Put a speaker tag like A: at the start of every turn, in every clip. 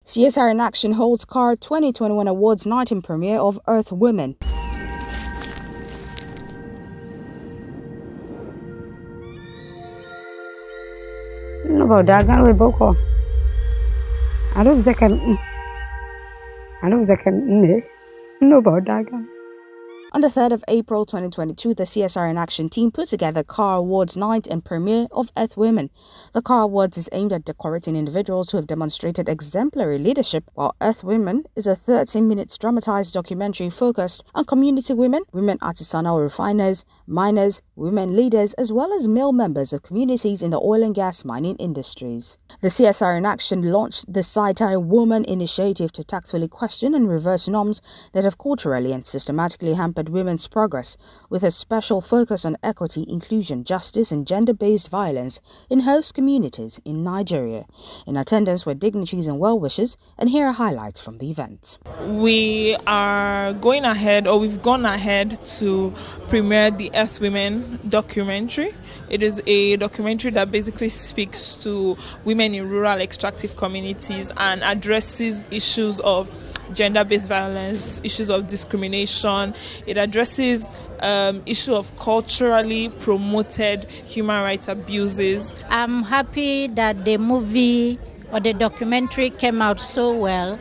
A: CSR in Action holds CAHR 2021 Awards Night and premiere of Earth Women.
B: No about dagan we boko. I don't no about dagan.
A: On the 3rd of April 2022, the CSR in Action team put together CAHR Awards Night and premiere of Earth Women. The CAHR Awards is aimed at decorating individuals who have demonstrated exemplary leadership, while Earth Women is a 13-minute dramatized documentary focused on community women, women artisanal refiners, miners, women leaders, as well as male members of communities in the oil and gas mining industries. The CSR in Action launched the CAHR Woman Initiative to tactfully question and reverse norms that have culturally and systematically hampered women's progress, with a special focus on equity, inclusion, justice and gender-based violence in host communities in Nigeria. In attendance were dignitaries and well-wishers, and here are highlights from the event.
C: We've gone ahead to premiere the Earth Women documentary. It is a documentary that basically speaks to women in rural extractive communities and addresses issues of gender-based violence, issues of discrimination. It addresses issue of culturally promoted human rights abuses.
D: I'm happy that the movie or the documentary came out so well.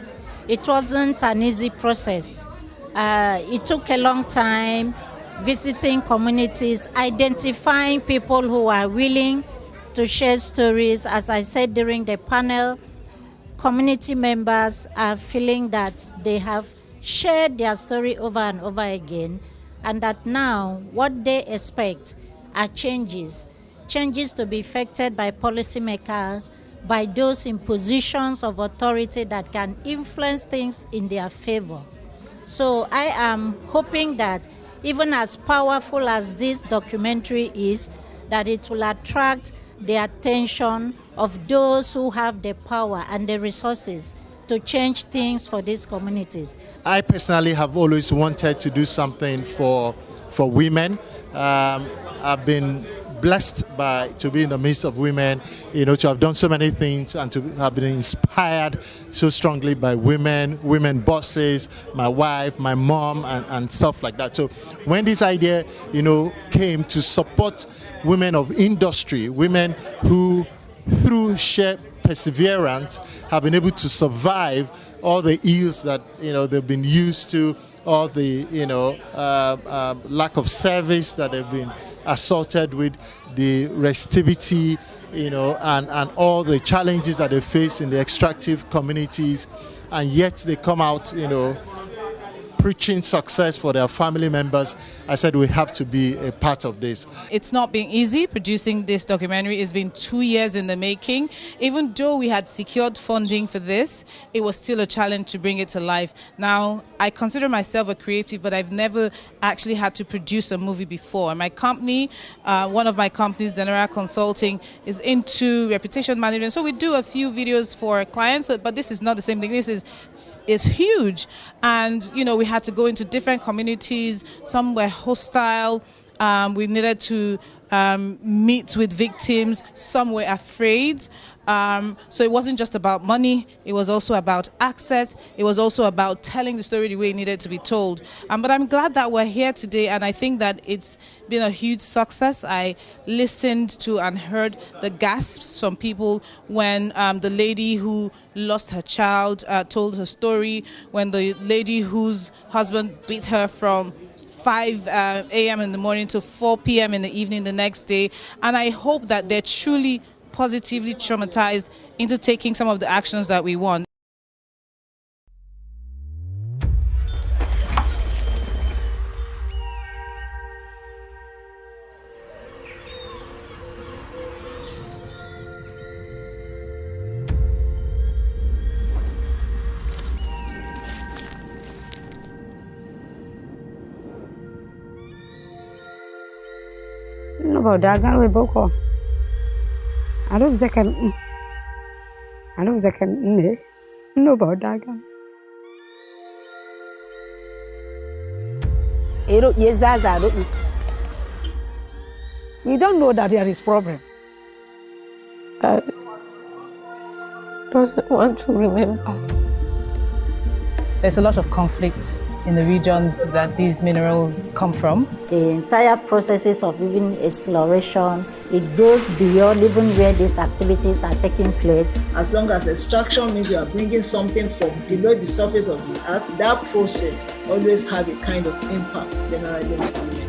D: It wasn't an easy process. It took a long time, visiting communities, identifying people who are willing to share stories. As I said during the panel, community members are feeling that they have shared their story over and over again, and that now what they expect are changes to be effected by policymakers, by those in positions of authority that can influence things in their favor. So I am hoping that even as powerful as this documentary is, that it will attract the attention of those who have the power and the resources to change things for these communities.
E: I personally have always wanted to do something for women. I've been blessed to be in the midst of women, to have done so many things and to have been inspired so strongly by women bosses, my wife, my mom, and stuff like that. So when this idea, came to support women of industry, women who, through sheer perseverance, have been able to survive all the ills that they've been used to, all the lack of service that they've been assaulted with, the restivity, and all the challenges that they face in the extractive communities, and yet they come out, preaching success for their family members. I said we have to be a part of this.
F: It's not been easy producing this documentary. It's been 2 years in the making. Even though we had secured funding for this, it was still a challenge to bring it to life. Now, I consider myself a creative, but I've never actually had to produce a movie before. My company, one of my companies, General Consulting, is into reputation management. So we do a few videos for clients, but this is not the same thing. This is huge, and we had to go into different communities. Some were hostile. We needed to meet with victims. Some were afraid. So it wasn't just about money. It was also about access. It was also about telling the story the way it needed to be told. But I'm glad that we're here today, and I think that it's been a huge success. I listened to and heard the gasps from people when the lady who lost her child told her story, when the lady whose husband beat her from 5 a.m. in the morning to 4 p.m. in the evening the next day. And I hope that they're truly positively traumatized into taking some of the actions that we want.
B: No about dagan we boko. I don't no about dagan. We don't know that there is problem.
G: I doesn't want to remember. there's a lot of conflict in the regions that these minerals come from.
D: The entire processes of even exploration, it goes beyond even where these activities are taking place.
H: As long as extraction means you are bringing something from below the surface of the earth, that process always have a kind of impact generally on the